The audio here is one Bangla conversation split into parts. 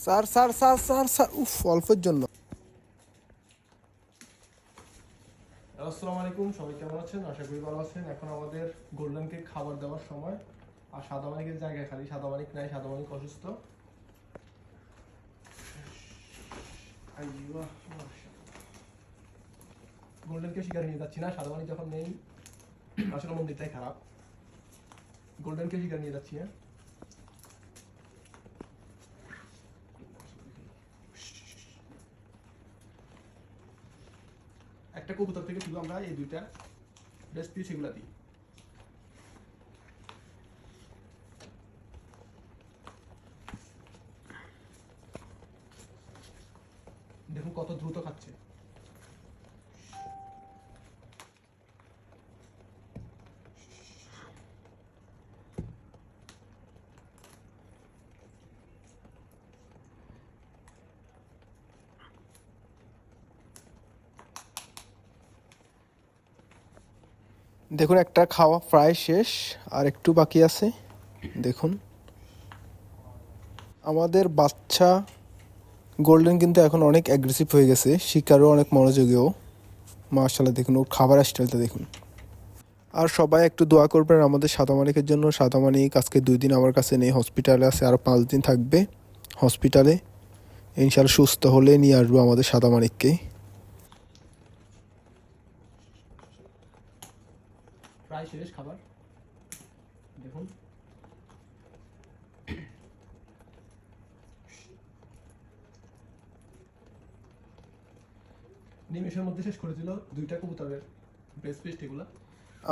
Sir sir sir sir sir উফ অল্পের জন্য। আসসালামু আলাইকুম, সবাই কেমন আছেন? আশা করি ভালো আছেন। এখন আমাদের গোল্ডেনকে খাবার দেওয়ার সময়। আর সাদা মানিকের জায়গায় খালি সাদা মানিক নাই, সাদা মানিক অসুস্থ। গোল্ডেনকে শিকারে নিয়ে যাচ্ছি না, সাদা মানিক যখন নেই। আসলে মন্দিরটাই খারাপ। গোল্ডেনকে শিকারে নিয়ে যাচ্ছি। হ্যাঁ, একটা কবুতর থেকে শুধু আমরা এই দুইটা বেস্ট পিস এগুলা দিই। দেখুন কত দ্রুত খাচ্ছে। দেখুন একটা খাওয়া প্রায় শেষ, আর একটু বাকি আছে। দেখুন আমাদের বাচ্চা গোল্ডেন কিন্তু এখন অনেক অ্যাগ্রেসিভ হয়ে গেছে, শিকারও অনেক মনোযোগীও। মাশাআল্লাহ, দেখুন ওর খাবার স্টাইলটা দেখুন। আর সবাই একটু দোয়া করবেন আমাদের সাদা মানিকের জন্য। সাদা মানিক আজকে 2 দিন আমার কাছে নেই, হসপিটালে আছে, আরও 5 দিন থাকবে হসপিটালে। ইনশাআল্লাহ সুস্থ হলে নিয়ে আসবো আমাদের সাদা মানিককে। প্রায় শেষ খাবার। দেখুন নিমেষের মধ্যে শেষ করেছিল দুইটা কবুতরের বেস্ট পিস এগুলা।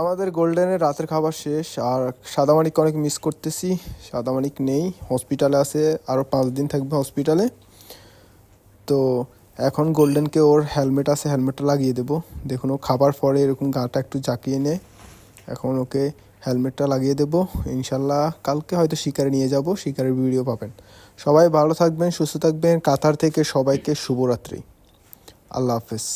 আমাদের গোল্ডেনের রাতের খাবার শেষ, আর সাদা মানিককে অনেক মিস করতেছি। সাদা মানিক নেই, হসপিটালে আছে, আরও 5 দিন থাকবে হসপিটালে। তো এখন গোল্ডেনকে ওর হেলমেট আছে, হেলমেটটা লাগিয়ে দেবো। দেখুন ও খাবার পরে এরকম গাটা একটু জাকিয়ে নেয়। এখন ওকে হেলমেটটা লাগিয়ে দেবো। ইনশাল্লাহ কালকে হয়তো শিকারে নিয়ে যাব, শিকারের ভিডিও পাবেন। সবাই ভালো থাকবেন, সুস্থ থাকবেন। কাতার থেকে সবাইকে শুভরাত্রি। আল্লাহ হাফেজ।